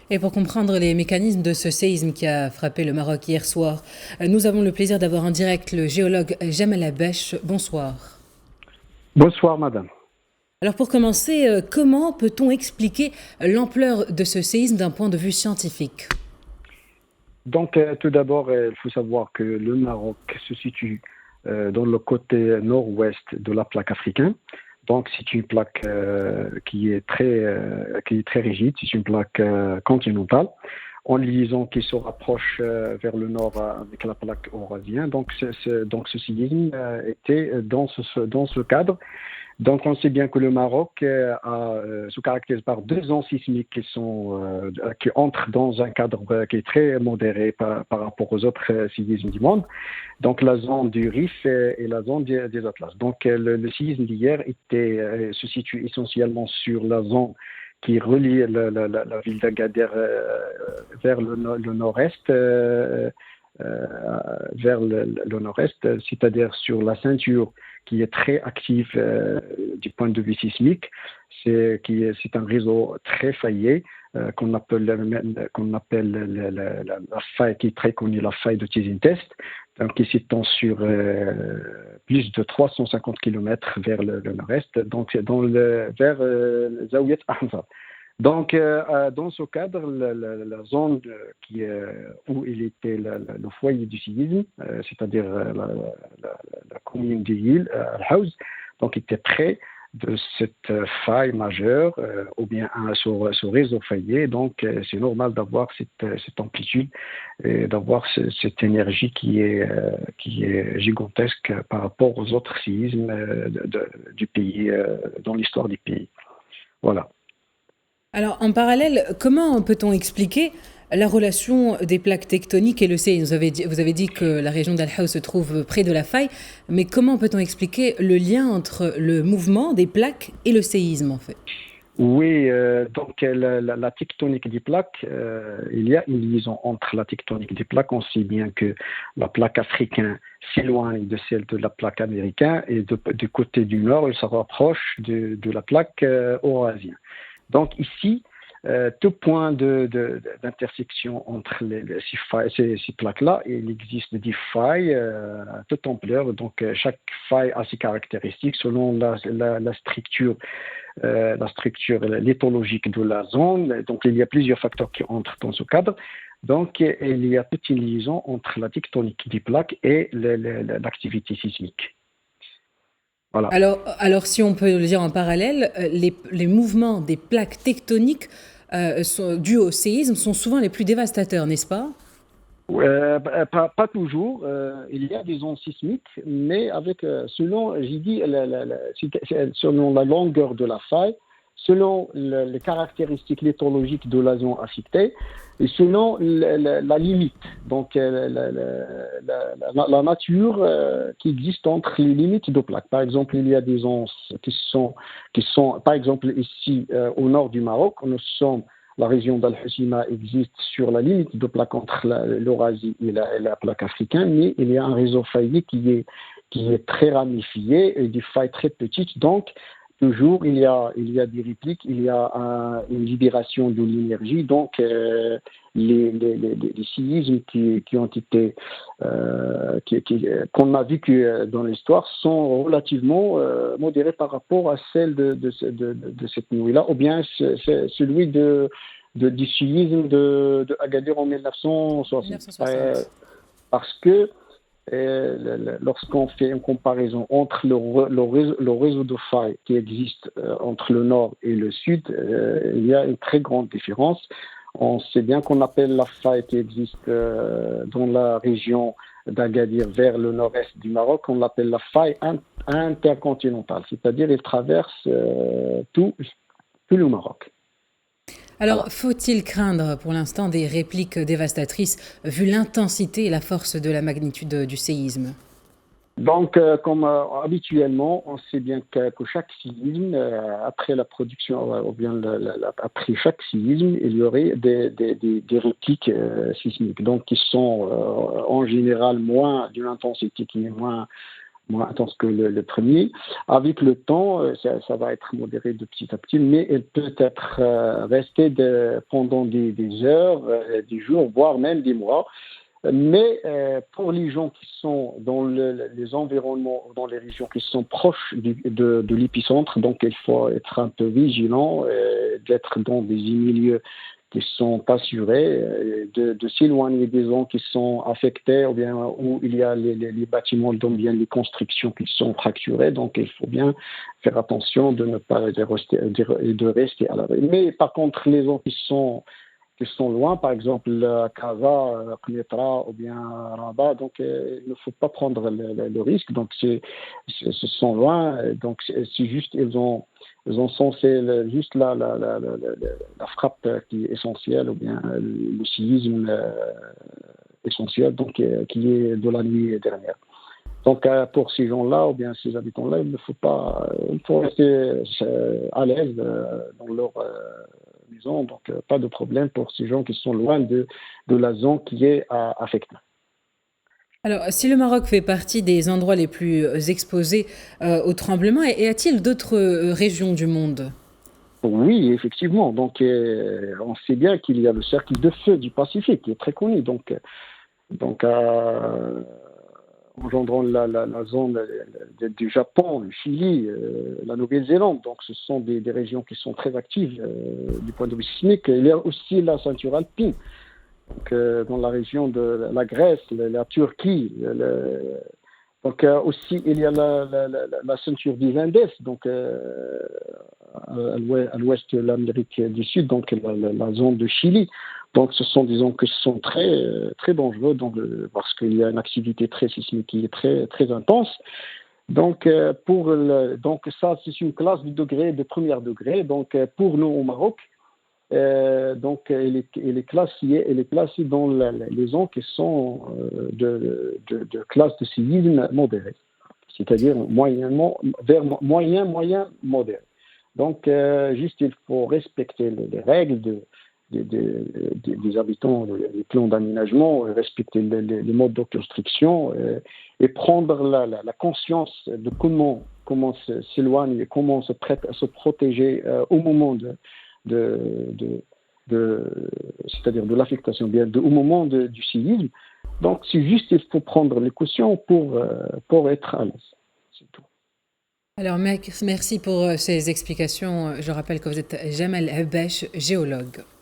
Et pour comprendre les mécanismes de ce séisme qui a frappé le Maroc hier soir, nous avons le plaisir d'avoir en direct le géologue Jamal Abesh. Bonsoir. Bonsoir, madame. Alors pour commencer, comment peut-on expliquer l'ampleur de ce séisme d'un point de vue scientifique? Donc, tout d'abord, il faut savoir que le Maroc se situe dans le côté nord-ouest de la plaque africaine. Donc, c'est une plaque qui est très rigide. C'est une plaque continentale en liaison qui se rapproche vers le nord avec la plaque eurasienne. Donc ce séisme était dans ce cadre. Donc, on sait bien que le Maroc se caractérise par deux zones sismiques qui entrent dans un cadre qui est très modéré par rapport aux autres séismes du monde. Donc, la zone du Rif et la zone des Atlas. Donc, le séisme d'hier se situe essentiellement sur la zone qui relie la ville d'Agadir vers le nord-est. Vers le nord-est, c'est-à-dire sur la ceinture qui est très active du point de vue sismique. C'est un réseau très faillé qu'on appelle la faille qui est très connue, la faille de Tizintest, donc qui s'étend sur plus de 350 km vers le nord-est, donc vers Zaouiat Ahmar. Donc, dans ce cadre, la zone où il était le foyer du séisme, c'est-à-dire la commune d'Il, Al-Haouz, donc était près de cette faille majeure ou bien ce réseau faillé. Donc, c'est normal d'avoir cette amplitude et d'avoir cette énergie qui est gigantesque par rapport aux autres séismes du pays, dans l'histoire du pays. Voilà. Alors en parallèle, comment peut-on expliquer la relation des plaques tectoniques et le séisme? Vous avez dit que la région d'Al-Haouz se trouve près de la faille, mais comment peut-on expliquer le lien entre le mouvement des plaques et le séisme en fait? Oui, donc la tectonique des plaques, il y a une liaison entre la tectonique des plaques. On sait bien que la plaque africaine s'éloigne de celle de la plaque américaine et du côté du nord, elle se rapproche de la plaque eurasienne. Donc ici, tout point d'intersection entre ces plaques-là, il existe des failles à toute ampleur. Donc chaque faille a ses caractéristiques selon la structure lithologique de la zone. Donc il y a plusieurs facteurs qui entrent dans ce cadre. Donc il y a toute une liaison entre la tectonique des plaques et l'activité sismique. Voilà. Alors, si on peut le dire en parallèle, les mouvements des plaques tectoniques dus au séisme sont souvent les plus dévastateurs, n'est-ce pas? Pas toujours. Il y a des ondes sismiques, mais selon, j'ai dit, selon la longueur de la faille, selon les caractéristiques lithologiques de la zone affectée et selon la limite, donc la nature qui existe entre les limites de plaques. Par exemple, il y a des ondes qui sont, par exemple, ici au nord du Maroc, la région d'Al-Hoceima existe sur la limite de plaque entre l'Eurasie et la plaque africaine, mais il y a un réseau faillé qui est très ramifié et des failles très petites. Donc, toujours, il y a des répliques, il y a une libération de l'énergie. Donc, les séismes qui ont été, qu'on a vécu dans l'histoire sont relativement modérés par rapport à celle de cette nuit-là, ou bien celui du séisme de Agadir en 1960. 1960. Parce que lorsqu'on fait une comparaison entre le réseau de failles qui existe entre le nord et le sud, il y a une très grande différence. On sait bien qu'on appelle la faille qui existe dans la région d'Agadir vers le nord-est du Maroc, on l'appelle la faille intercontinentale, c'est-à-dire qu'elle traverse tout le Maroc. Alors, Voilà. faut-il craindre pour l'instant des répliques dévastatrices vu l'intensité et la force de la magnitude du séisme? Donc, comme habituellement, on sait bien que chaque séisme, après la production, ou bien après chaque séisme, il y aurait des répliques sismiques, donc qui sont en général moins d'une intensité qui est moins intense que le premier. Avec le temps, ça va être modéré de petit à petit, mais elle peut être restée pendant des heures, des jours, voire même des mois. Mais pour les gens qui sont dans les environnements, dans les régions qui sont proches de l'épicentre, donc il faut être un peu vigilant, d'être dans des milieux qui sont assurés, de s'éloigner des zones qui sont affectées ou bien où il y a les bâtiments, donc bien les constructions qui sont fracturées. Donc il faut bien faire attention de ne pas de rester à l'abri. Mais par contre, les zones qui sont loin, par exemple Casa, Quneitra ou bien Rabat, donc il ne faut pas prendre le risque. Donc ce sont loin, donc c'est juste ils ont censé juste la frappe qui est essentielle ou bien le séisme essentiel, donc qui est de la nuit dernière. Donc pour ces gens-là ou bien ces habitants-là, il faut rester à l'aise dans leur maison, donc pas de problème pour ces gens qui sont loin de la zone qui est affectée. Alors, si le Maroc fait partie des endroits les plus exposés au tremblement, et a-t-il d'autres régions du monde? Oui, effectivement. Donc, on sait bien qu'il y a le cercle de feu du Pacifique qui est très connu. Donc engendrant la zone du Japon, le Chili, la Nouvelle-Zélande. Donc, ce sont des régions qui sont très actives du point de vue sismique. Il y a aussi la ceinture alpine. Donc, dans la région de la Grèce, la Turquie, donc aussi il y a la ceinture des Indes, donc à l'ouest de l'Amérique du Sud, donc la zone de Chili. Donc ce sont des zones qui sont très dangereuses, donc, parce qu'il y a une activité très sismique qui est très intense. Donc donc ça c'est une classe de degré, de premier degré. Donc pour nous au Maroc. Donc, elle est classée dans les zones qui sont de classe de séisme modéré, c'est-à-dire moyen, modéré. Donc, juste, il faut respecter les règles des habitants, les plans d'aménagement, respecter les modes de construction et prendre la conscience de comment s'éloigner, comment se prête à se protéger au moment de, de, c'est-à-dire de l'affectation, bien au moment du séisme. Donc, c'est juste il faut prendre les cautions pour être à l'aise. C'est tout. Alors, merci pour ces explications. Je rappelle que vous êtes Jamal Habash, géologue.